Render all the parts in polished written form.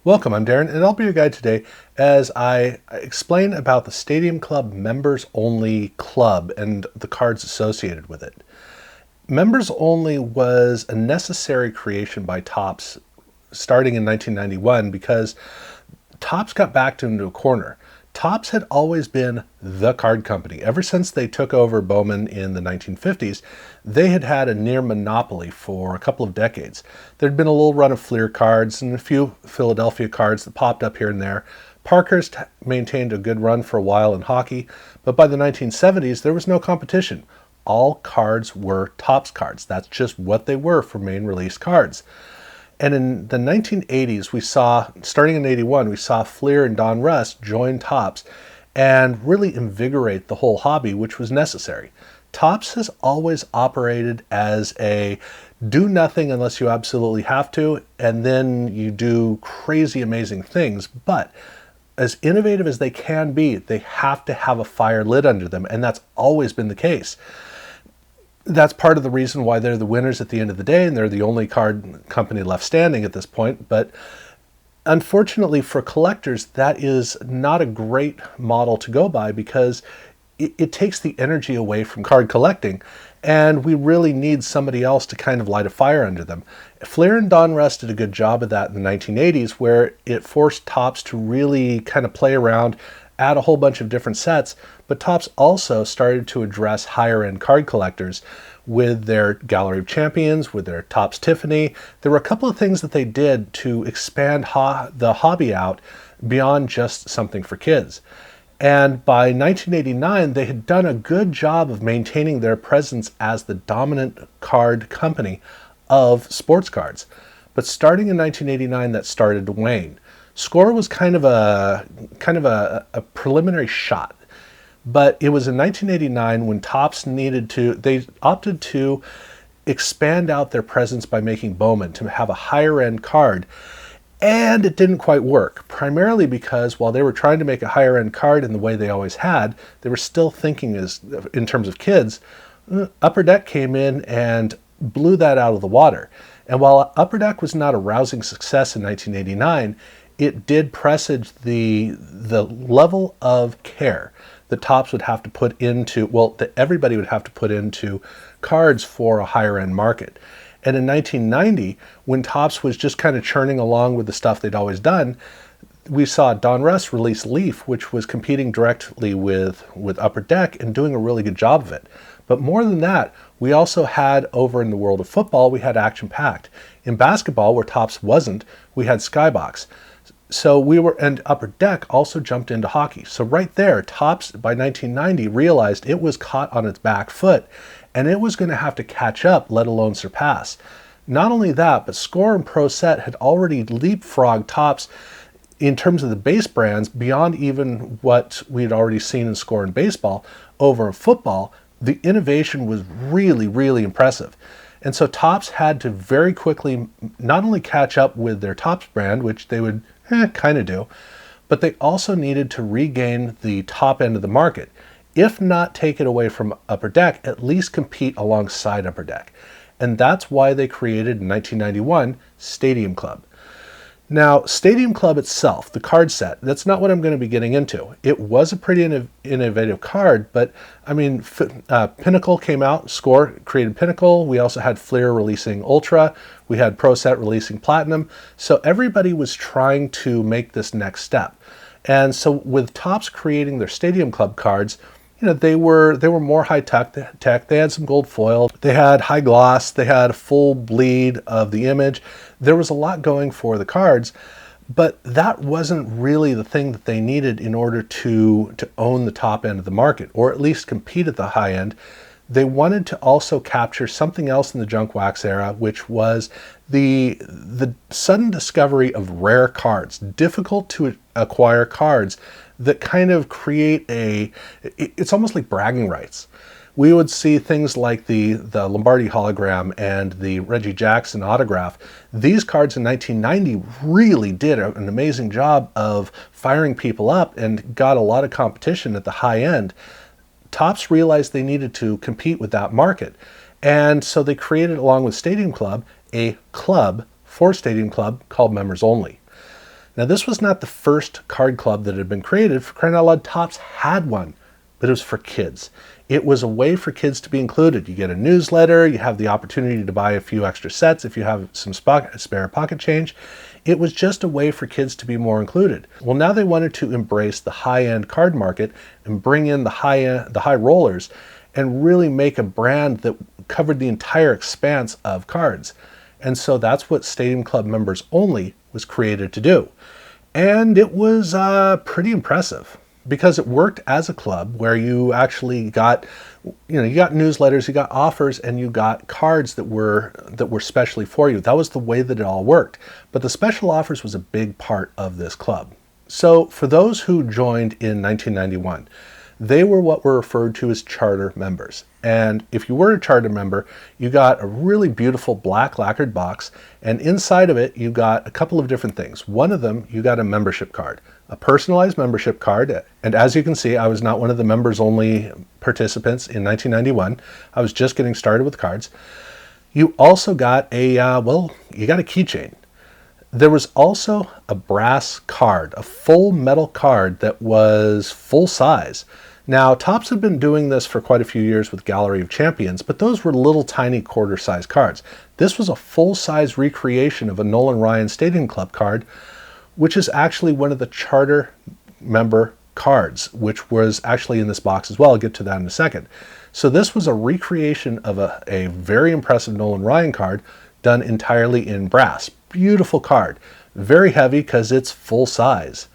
Welcome, I'm Darren, and I'll be your guide today as I explain about the Stadium Club Members Only Club and the cards associated with it. Members Only was a necessary creation by Topps starting in 1991 because Topps got backed into a corner. Topps had always been the card company. Ever since they took over Bowman in the 1950s, they had had a near monopoly for a couple of decades. There'd been a little run of Fleer cards and a few Philadelphia cards that popped up here and there. Parkhurst maintained a good run for a while in hockey, but by the 1970s, there was no competition. All cards were Topps cards. That's just what they were for main release cards. And in the 1980s, we saw, starting in 81, we saw Fleer and Don Russ join Topps and really invigorate the whole hobby, which was necessary. Topps has always operated as a do nothing unless you absolutely have to, and then you do crazy, amazing things. But as innovative as they can be, they have to have a fire lit under them, and that's always been the case. That's part of the reason why they're the winners at the end of the day, and they're the only card company left standing at this point. But unfortunately for collectors, that is not a great model to go by because it takes the energy away from card collecting, and we really need somebody else to kind of light a fire under them. Fleer and Don Russ did a good job of that in the 1980s, where it forced Topps to really kind of play around, add a whole bunch of different sets, but Topps also started to address higher end card collectors with their Gallery of Champions, with their Topps Tiffany. There were a couple of things that they did to expand the hobby out beyond just something for kids. And by 1989, they had done a good job of maintaining their presence as the dominant card company of sports cards. But starting in 1989, that started to wane. Score was kind of a preliminary shot, but it was in 1989 when Topps they opted to expand out their presence by making Bowman to have a higher end card, and it didn't quite work, primarily because while they were trying to make a higher end card in the way they always had, they were still thinking in terms of kids. Upper Deck came in and blew that out of the water. And while Upper Deck was not a rousing success in 1989, it did presage the level of care that Topps would have to put into, that everybody would have to put into cards for a higher end market. And in 1990, when Topps was just kind of churning along with the stuff they'd always done, we saw Don Russ release Leaf, which was competing directly with Upper Deck and doing a really good job of it. But more than that, we also had, over in the world of football, we had Action Packed. In basketball, where Topps wasn't, we had Skybox. And Upper Deck also jumped into hockey. So right there, Topps by 1990 realized it was caught on its back foot, and it was going to have to catch up, let alone surpass. Not only that, but Score and Pro Set had already leapfrogged Topps in terms of the base brands beyond even what we had already seen in Score and baseball. Over in football, the innovation was really, really impressive. And so Topps had to very quickly not only catch up with their Topps brand, which they would kind of do, but they also needed to regain the top end of the market. If not take it away from Upper Deck, at least compete alongside Upper Deck. And that's why they created in 1991 Stadium Club. Now, Stadium Club itself, the card set, that's not what I'm going to be getting into. It was a pretty innovative card, but I mean, Pinnacle came out, Score created Pinnacle. We also had Fleer releasing Ultra. We had Pro Set releasing Platinum. So everybody was trying to make this next step. And so with Topps creating their Stadium Club cards, they were more high tech. They had some gold foil. They had high gloss. They had a full bleed of the image. There was a lot going for the cards, but that wasn't really the thing that they needed in order to own the top end of the market, or at least compete at the high end. They wanted to also capture something else in the junk wax era, which was the sudden discovery of rare cards, difficult to acquire cards that kind of create it's almost like bragging rights. We would see things like the Lombardi hologram and the Reggie Jackson autograph. These cards in 1990 really did an amazing job of firing people up and got a lot of competition at the high end. Topps realized they needed to compete with that market. And so they created, along with Stadium Club, a club for Stadium Club called Members Only. Now, this was not the first card club that had been created. For crying out loud, Topps had one, but it was for kids. It was a way for kids to be included. You get a newsletter, you have the opportunity to buy a few extra sets if you have some spare pocket change. It was just a way for kids to be more included. Well, now they wanted to embrace the high-end card market and bring in the high rollers and really make a brand that covered the entire expanse of cards. And so that's what Stadium Club Members Only was created to do. And it was pretty impressive because it worked as a club where you actually got, you got newsletters, you got offers, and you got cards that were specially for you. That was the way that it all worked. But the special offers was a big part of this club. So for those who joined in 1991, they were what were referred to as charter members. And if you were a charter member, you got a really beautiful black lacquered box, and inside of it, you got a couple of different things. One of them, you got a membership card, a personalized membership card. And as you can see, I was not one of the members only participants in 1991. I was just getting started with cards. You also got you got a keychain. There was also a brass card, a full metal card that was full size. Now, Topps had been doing this for quite a few years with Gallery of Champions, but those were little tiny quarter-size cards. This was a full-size recreation of a Nolan Ryan Stadium Club card, which is actually one of the charter member cards, which was actually in this box as well. I'll get to that in a second. So this was a recreation of a very impressive Nolan Ryan card done entirely in brass. Beautiful card. Very heavy because it's full size.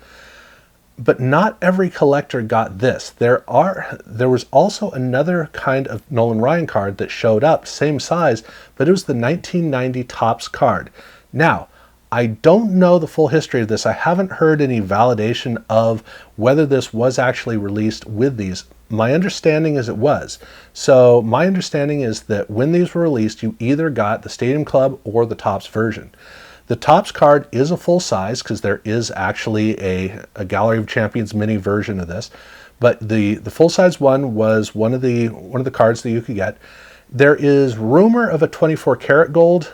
But not every collector got this. There was also another kind of Nolan Ryan card that showed up, same size, but it was the 1990 Topps card. Now, I don't know the full history of this. I haven't heard any validation of whether this was actually released with these. My understanding is it was. So my understanding is that when these were released, you either got the Stadium Club or the Topps version. The Topps card is a full size because there is actually a Gallery of Champions mini version of this, but the full size one was one of the cards that you could get. There is rumor of a 24 karat gold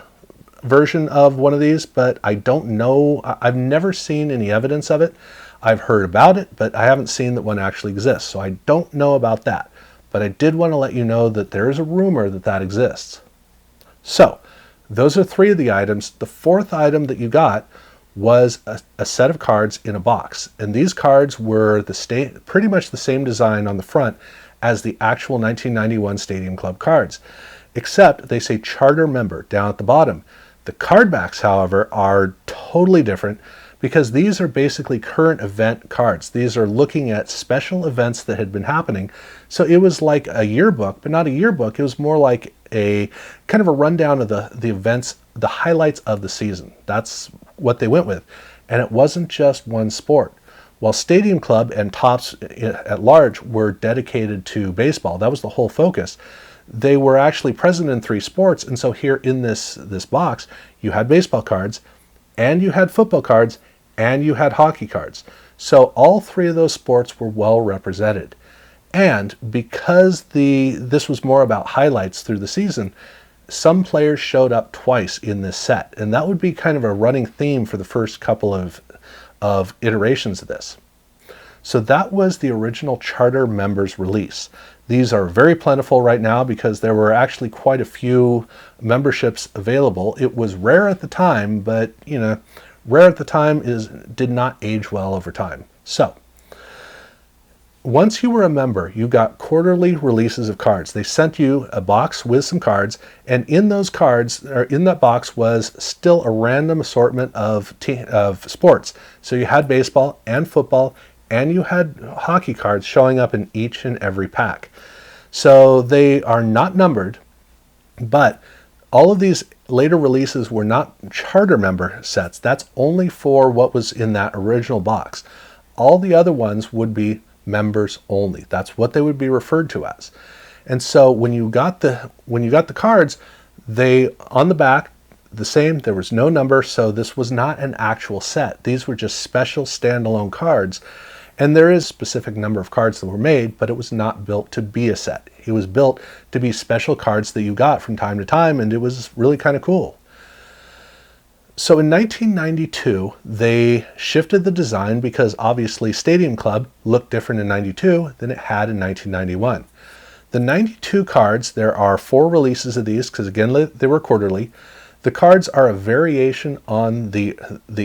version of one of these, but I don't know. I've never seen any evidence of it. I've heard about it, but I haven't seen that one actually exists, so I don't know about that. But I did want to let you know that there is a rumor that that exists. So those are three of the items. The fourth item that you got was a set of cards in a box. And these cards were pretty much the same design on the front as the actual 1991 Stadium Club cards, except they say charter member down at the bottom. The card backs, however, are totally different because these are basically current event cards. These are looking at special events that had been happening. So it was like a yearbook, but not a yearbook. It was more like a kind of a rundown of the events, the highlights of the season. That's what they went with. And it wasn't just one sport. While Stadium Club and Topps at large were dedicated to baseball, that was the whole focus. They were actually present in three sports. And so here in this box, you had baseball cards, and you had football cards, and you had hockey cards. So all three of those sports were well represented. And because this was more about highlights through the season, some players showed up twice in this set. And that would be kind of a running theme for the first couple of iterations of this. So that was the original charter members release. These are very plentiful right now because there were actually quite a few memberships available. It was rare at the time, but rare at the time did not age well over time. So once you were a member, you got quarterly releases of cards. They sent you a box with some cards, and in those cards, or in that box, was still a random assortment of sports. So you had baseball and football, and you had hockey cards showing up in each and every pack. So they are not numbered, but all of these later releases were not charter member sets. That's only for what was in that original box. All the other ones would be members only. That's what they would be referred to as. And so when you got the cards, they on the back the same, there was no number, so this was not an actual set. These were just special standalone cards. And there is a specific number of cards that were made, but it was not built to be a set. It was built to be special cards that you got from time to time, and it was really kind of cool. So in 1992, they shifted the design because obviously Stadium Club looked different in 92 than it had in 1991. The 92 cards, there are 4 releases of these because again they were quarterly. The cards are a variation on the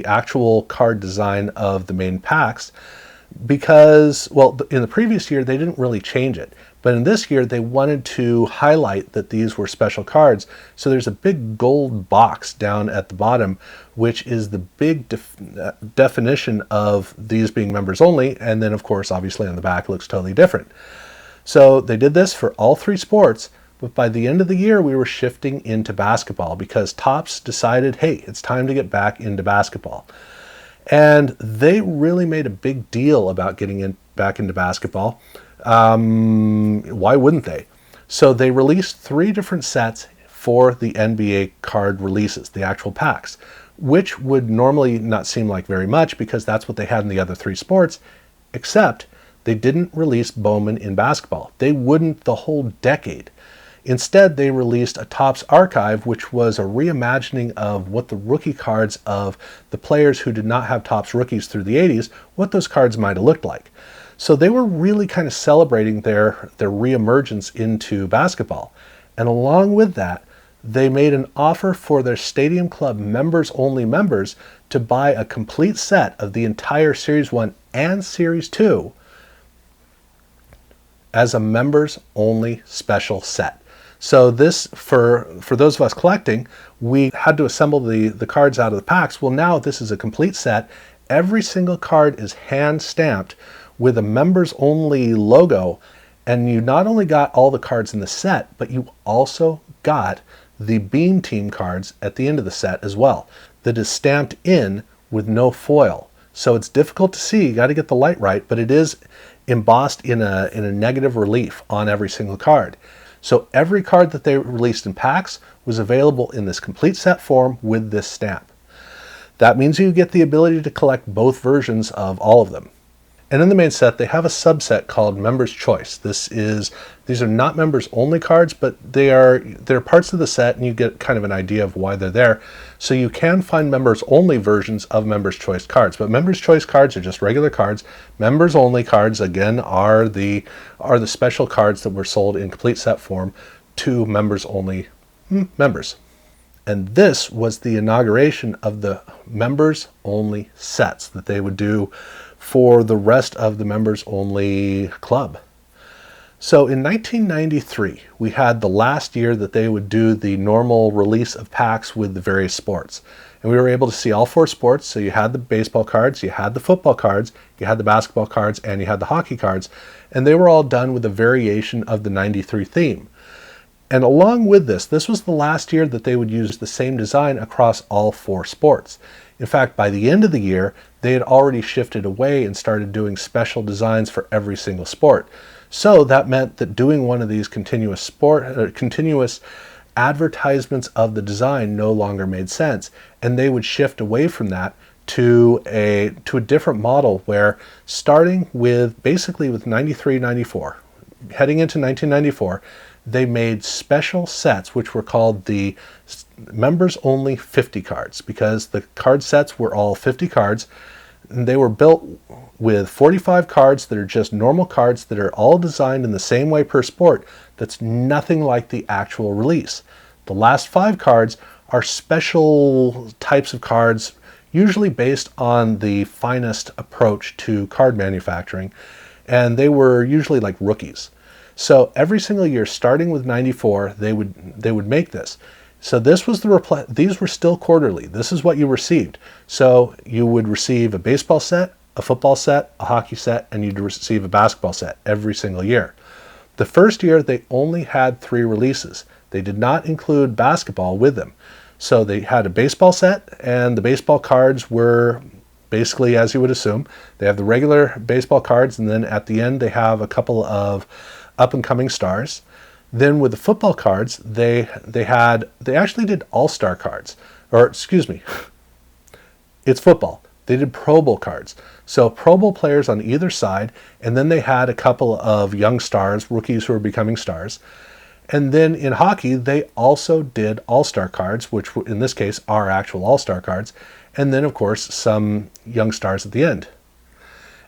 actual card design of the main packs because, well, in the previous year they didn't really change it. But in this year, they wanted to highlight that these were special cards. So there's a big gold box down at the bottom, which is the big definition of these being members only. And then, of course, obviously on the back, it looks totally different. So they did this for all 3 sports. But by the end of the year, we were shifting into basketball because Topps decided, hey, it's time to get back into basketball. And they really made a big deal about getting back into basketball. Why wouldn't they? So they released 3 different sets for the NBA card releases, the actual packs, which would normally not seem like very much because that's what they had in the other 3 sports, except they didn't release Bowman in basketball. They wouldn't the whole decade. Instead, they released a Topps Archive, which was a reimagining of what the rookie cards of the players who did not have Topps rookies through the 80s, what those cards might have looked like. So they were really kind of celebrating their reemergence into basketball. And along with that, they made an offer for their Stadium Club members-only members to buy a complete set of the entire Series 1 and Series 2 as a members-only special set. So this, for those of us collecting, we had to assemble the cards out of the packs. Well, now this is a complete set. Every single card is hand-stamped with a members-only logo, and you not only got all the cards in the set, but you also got the Beam Team cards at the end of the set as well, that is stamped in with no foil. So it's difficult to see, you got to get the light right, but it is embossed in a negative relief on every single card. So every card that they released in packs was available in this complete set form with this stamp. That means you get the ability to collect both versions of all of them. And in the main set, they have a subset called Members' Choice. These are not members only cards, but they're parts of the set, and you get kind of an idea of why they're there. So you can find members only versions of Members' Choice cards, but Members' Choice cards are just regular cards. Members only cards, again, are the special cards that were sold in complete set form to members only members. And this was the inauguration of the members only sets that they would do for the rest of the members only club. So in 1993, we had the last year that they would do the normal release of packs with the various sports. And we were able to see all 4 sports. So you had the baseball cards, you had the football cards, you had the basketball cards, and you had the hockey cards. And they were all done with a variation of the 93 theme. And along with this was the last year that they would use the same design across all 4 sports. In fact, by the end of the year, they had already shifted away and started doing special designs for every single sport. So that meant that doing one of these continuous advertisements of the design no longer made sense, and they would shift away from that to a different model where, starting with basically with 93, 94, heading into 1994, they made special sets which were called the members only 50 cards, because the card sets were all 50 cards, and they were built with 45 cards that are just normal cards that are all designed in the same way per sport. That's nothing like the actual release. The last 5 cards are special types of cards, usually based on the finest approach to card manufacturing, and they were usually like rookies. So every single year, starting with 94, they would make this. So this was these were still quarterly. This is what you received. So you would receive a baseball set, a football set, a hockey set, and you'd receive a basketball set every single year. The first year, they only had 3 releases. They did not include basketball with them. So they had a baseball set, and the baseball cards were basically, as you would assume, they have the regular baseball cards, and then at the end, they have a couple of up-and-coming stars. Then with the football cards, they actually did all-star cards, or excuse me, it's football. They did Pro Bowl cards. So Pro Bowl players on either side, and then they had a couple of young stars, rookies who were becoming stars. And then in hockey, they also did all-star cards, which in this case are actual all-star cards. And then, of course, some young stars at the end.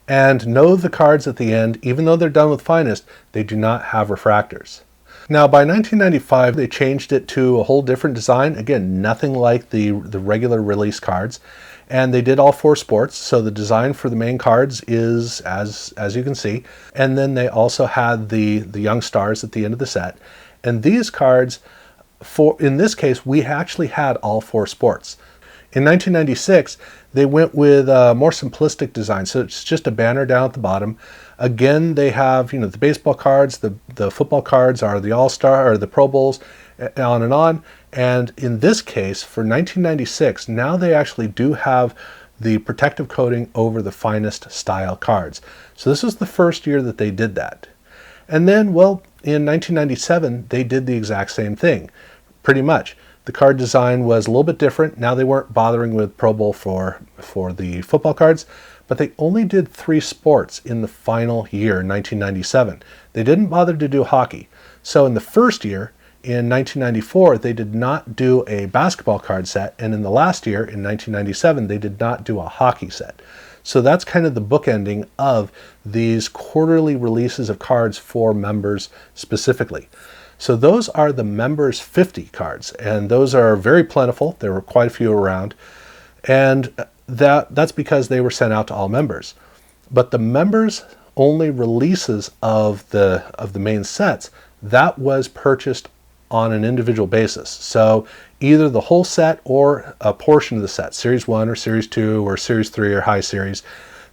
And know the cards at the end, even though they're done with finest, they do not have refractors. Now, by 1995, they changed it to a whole different design. Again, nothing like the regular release cards. And they did all 4 sports, so the design for the main cards is as you can see. And then they also had the young stars at the end of the set. And these cards, in this case, we actually had all 4 sports. In 1996, they went with a more simplistic design, so it's just a banner down at the bottom. Again, they have, the baseball cards, the football cards are the All-Star or the Pro Bowls, on and on. And in this case, for 1996, now they actually do have the protective coating over the finest style cards. So this is the first year that they did that. And then, well, in 1997, they did the exact same thing, pretty much. The card design was a little bit different. Now they weren't bothering with Pro Bowl for the football cards, but they only did 3 sports in the final year, 1997. They didn't bother to do hockey. So in the first year, in 1994, they did not do a basketball card set, and in the last year, in 1997, they did not do a hockey set. So that's kind of the bookending of these quarterly releases of cards for members specifically. So those are the members 50 cards, and those are very plentiful. There were quite a few around, and that's because they were sent out to all members. But the members only releases of the main sets, that was purchased on an individual basis. So either the whole set or a portion of the set, Series 1 or Series 2 or Series 3 or High Series,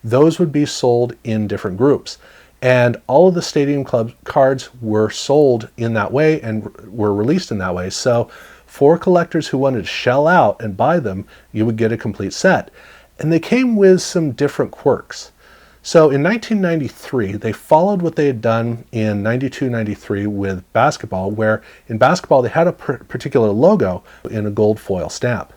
those would be sold in different groups. And all of the Stadium Club cards were sold in that way and were released in that way. So for collectors who wanted to shell out and buy them, you would get a complete set. And they came with some different quirks. So in 1993, they followed what they had done in 92-93 with basketball, where in basketball they had a particular logo in a gold foil stamp.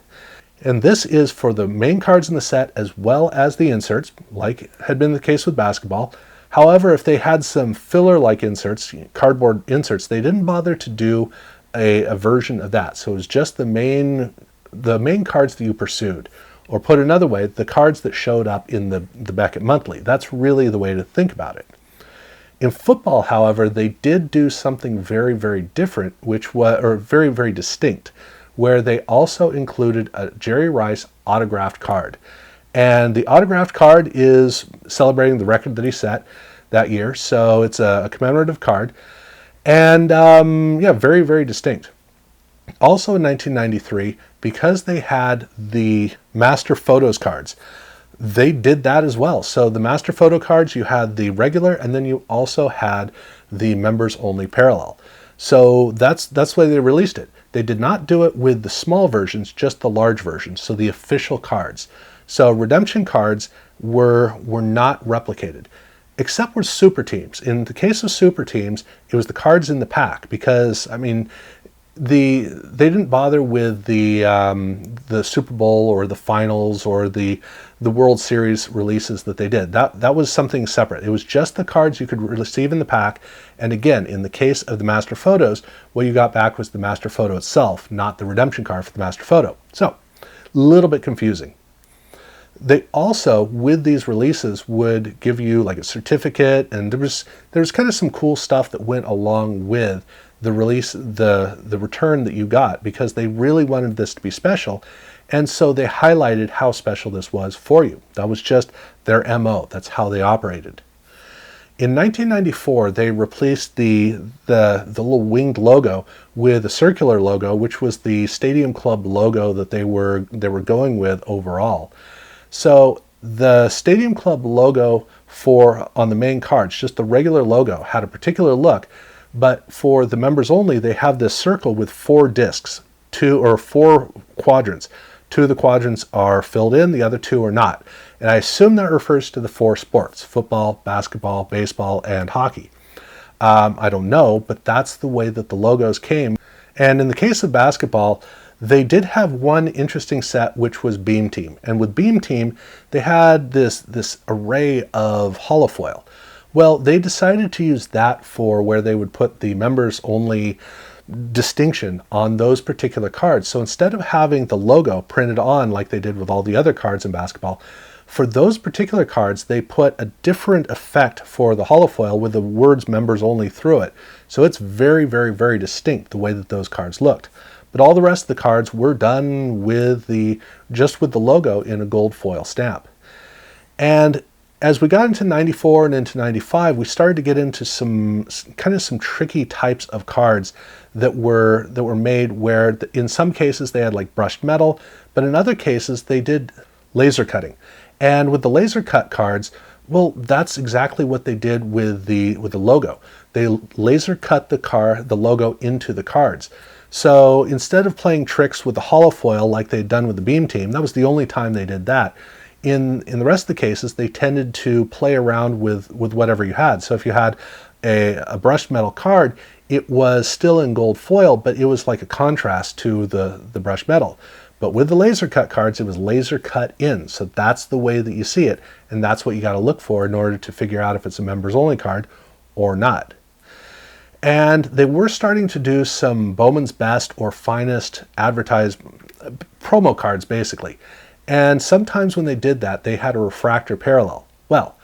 And this is for the main cards in the set as well as the inserts, like had been the case with basketball. However, if they had some filler-like inserts, cardboard inserts, they didn't bother to do a version of that. So it was just the main cards that you pursued. Or put another way, the cards that showed up in the Beckett Monthly. That's really the way to think about it. In football, however, they did do something very, very different, very, very distinct, where they also included a Jerry Rice autographed card. And the autographed card is celebrating the record that he set that year. So it's a commemorative card. And very, very distinct. Also in 1993, because they had the Master Photos cards, they did that as well. So the Master Photo cards, you had the regular, and then you also had the members only parallel. So that's the way they released it. They did not do it with the small versions, just the large versions, so the official cards. So redemption cards were not replicated, except with super teams. In the case of super teams, it was the cards in the pack, because they didn't bother with the Super Bowl or the finals or the World Series releases that they did. That was something separate. It was just the cards you could receive in the pack. And again, in the case of the Master Photos, what you got back was the Master Photo itself, not the redemption card for the Master Photo. So, a little bit confusing. They also, with these releases, would give you like a certificate, and there was kind of some cool stuff that went along with the release, the return that you got, because they really wanted this to be special. And so they highlighted how special this was for you. That was just their MO. That's how they operated. In 1994, they replaced the little winged logo with a circular logo, which was the Stadium Club logo that they were going with overall. So the Stadium Club logo on the main cards, just the regular logo, had a particular look. But for the members only, they have this circle with 4 discs, 4 quadrants. 2 of the quadrants are filled in, the other 2 are not. And I assume that refers to the 4 sports: football, basketball, baseball, and hockey. I don't know, but that's the way that the logos came. And in the case of basketball, they did have one interesting set, which was Beam Team. And with Beam Team, they had this array of holofoil. Well, they decided to use that for where they would put the members only distinction on those particular cards. So instead of having the logo printed on like they did with all the other cards in basketball, for those particular cards, they put a different effect for the holofoil with the words members only through it. So it's very, very, very distinct the way that those cards looked. But all the rest of the cards were done with just with the logo in a gold foil stamp. And as we got into 94 and into 95, we started to get into some tricky types of cards that were made where in some cases they had like brushed metal, but in other cases they did laser cutting. And with the laser cut cards, well, that's exactly what they did with the logo. They laser cut the logo into the cards. So instead of playing tricks with the holofoil like they'd done with the Beam Team, that was the only time they did that. In the rest of the cases, they tended to play around with whatever you had. So if you had a brushed metal card, it was still in gold foil, but it was like a contrast to the brushed metal. But with the laser cut cards, it was laser cut in. So that's the way that you see it. And that's what you got to look for in order to figure out if it's a members only card or not. And they were starting to do some Bowman's Best or Finest advertised promo cards, basically. And sometimes when they did that, they had a refractor parallel. Well,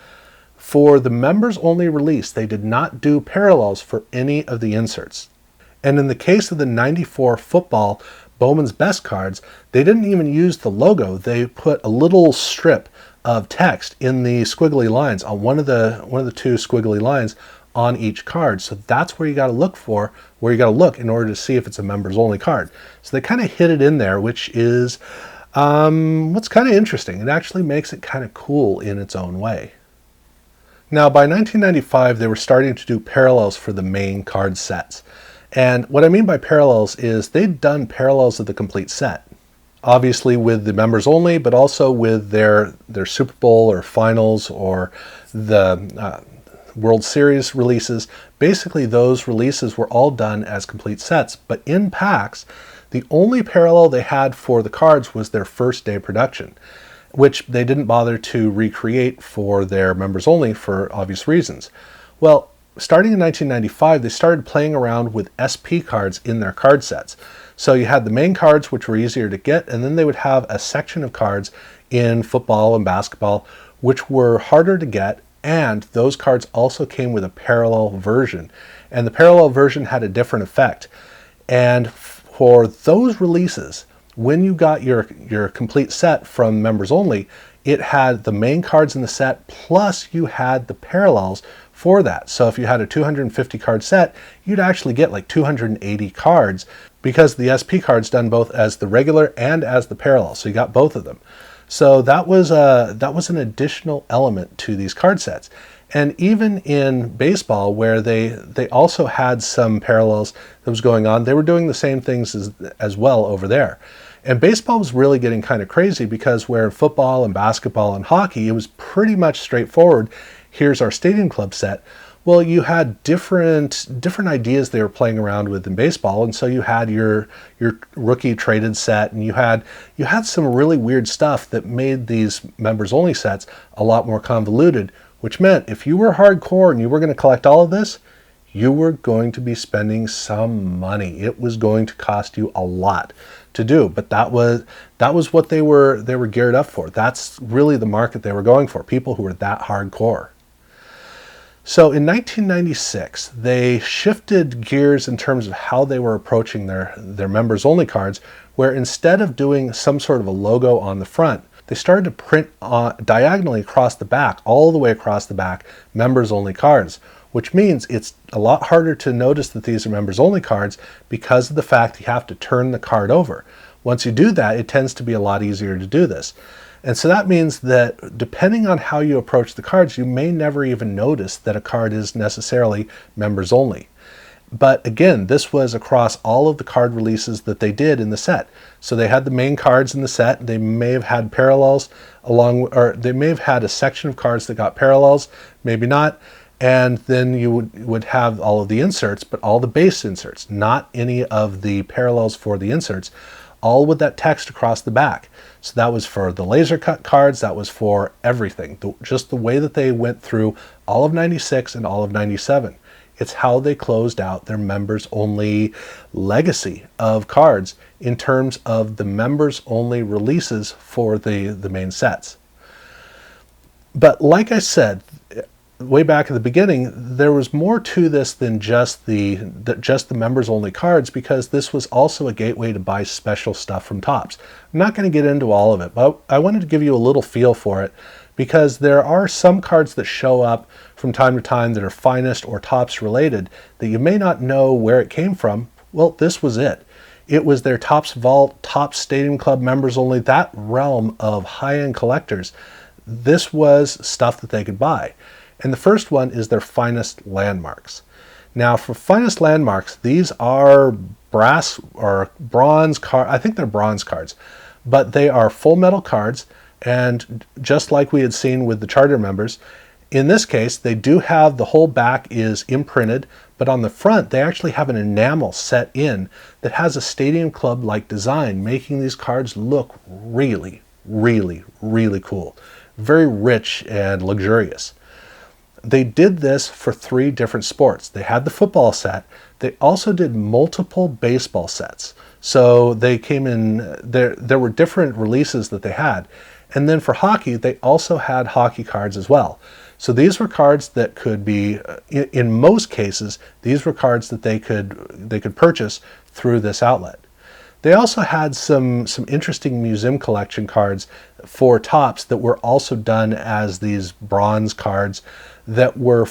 for the members only release, they did not do parallels for any of the inserts. And in the case of the 94 football Bowman's Best cards, they didn't even use the logo. They put a little strip of text in the squiggly lines on one of the two squiggly lines on each card. So that's where you got to look in order to see if it's a members only card. So they kind of hid it in there, which is what's kind of interesting. It actually makes it kind of cool in its own way. Now, by 1995, they were starting to do parallels for the main card sets. And what I mean by parallels is they'd done parallels of the complete set. Obviously with the members only, but also with their Super Bowl or finals or the World Series releases. Basically, those releases were all done as complete sets. But in packs, the only parallel they had for the cards was their first day production, which they didn't bother to recreate for their members only for obvious reasons. Well, starting in 1995, they started playing around with SP cards in their card sets. So you had the main cards, which were easier to get, and then they would have a section of cards in football and basketball, which were harder to get, and those cards also came with a parallel version. And the parallel version had a different effect. And for those releases, when you got your complete set from members only, it had the main cards in the set, plus you had the parallels for that. So if you had a 250 card set, you'd actually get like 280 cards because the SP card's done both as the regular and as the parallel. So you got both of them. So that was an additional element to these card sets. And even in baseball, where they also had some parallels that was going on, they were doing the same things as well over there. And baseball was really getting kind of crazy because where in football and basketball and hockey, it was pretty much straightforward. Here's our Stadium Club set. Well, you had different ideas they were playing around with in baseball, and so you had your rookie traded set, and you had some really weird stuff that made these members only sets a lot more convoluted, which meant if you were hardcore and you were going to collect all of this, you were going to be spending some money. It was going to cost you a lot to do, but that was what they were geared up for. That's really the market they were going for, people who were that hardcore. So in 1996, they shifted gears in terms of how they were approaching their members only cards, where instead of doing some sort of a logo on the front, they started to print diagonally across the back, all the way across the back, members only cards, which means it's a lot harder to notice that these are members only cards because of the fact you have to turn the card over. Once you do that, it tends to be a lot easier to do this. And so that means that depending on how you approach the cards, you may never even notice that a card is necessarily members only. But again, this was across all of the card releases that they did in the set. So they had the main cards in the set. They may have had parallels or they may have had a section of cards that got parallels, maybe not. And then you would have all of the inserts, but all the base inserts, not any of the parallels for the inserts. all with that text across the back. So that was for the laser cut cards, that was for everything. Just the way that they went through all of 96 and all of 97. It's how they closed out their members only legacy of cards in terms of the members only releases for the main sets. But like I said, way back at the beginning, there was more to this than just the members only cards, because this was also a gateway to buy special stuff from Topps. I'm not going to get into all of it, but I wanted to give you a little feel for it, because there are some cards that show up from time to time that are Finest or Topps related that you may not know where it came from. Well, this was it. It was their Topps Vault, Topps Stadium Club members only, that realm of high-end collectors. This was stuff that they could buy. And the first one is their Finest Landmarks. Now, for Finest Landmarks, these are brass or bronze cards. I think they're bronze cards, but they are full metal cards. And just like we had seen with the charter members, in this case, they do have the whole back is imprinted, but on the front, they actually have an enamel set in that has a Stadium Club-like design, making these cards look really, really, really cool. Very rich and luxurious. They did this for 3 different sports. They had the football set. They also did multiple baseball sets. So they came in, there were different releases that they had. And then for hockey, they also had hockey cards as well. So these were cards that could be, in most cases, these were cards that they could purchase through this outlet. They also had some interesting museum collection cards for Topps that were also done as these bronze cards that were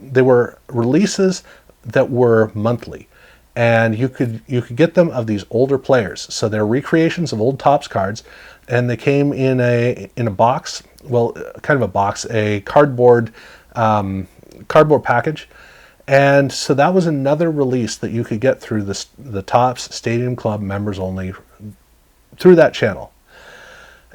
they were releases that were monthly. And you could get them of these older players. So they're recreations of old Topps cards, and they came in a box, well, kind of a box, a cardboard package. And so that was another release that you could get through the Topps Stadium Club members only through that channel.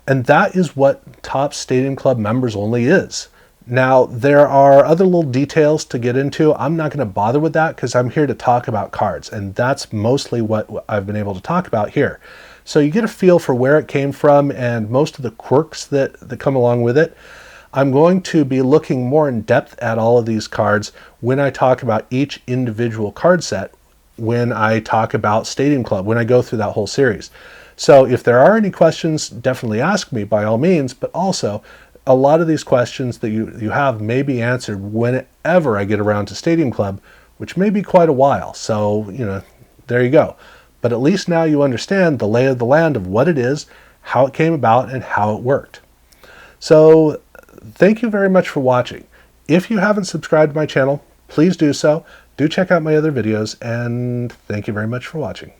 And that is what Topps Stadium Club members only is. Now, there are other little details to get into. I'm not going to bother with that because I'm here to talk about cards, and that's mostly what I've been able to talk about here. So you get a feel for where it came from and most of the quirks that come along with it. I'm going to be looking more in depth at all of these cards when I talk about each individual card set, when I talk about Stadium Club, when I go through that whole series. So if there are any questions, definitely ask me by all means, but also a lot of these questions that you have may be answered whenever I get around to Stadium Club, which may be quite a while. So, there you go. But at least now you understand the lay of the land of what it is, how it came about, and how it worked. So, thank you very much for watching. If you haven't subscribed to my channel, please do so. Do check out my other videos, and thank you very much for watching.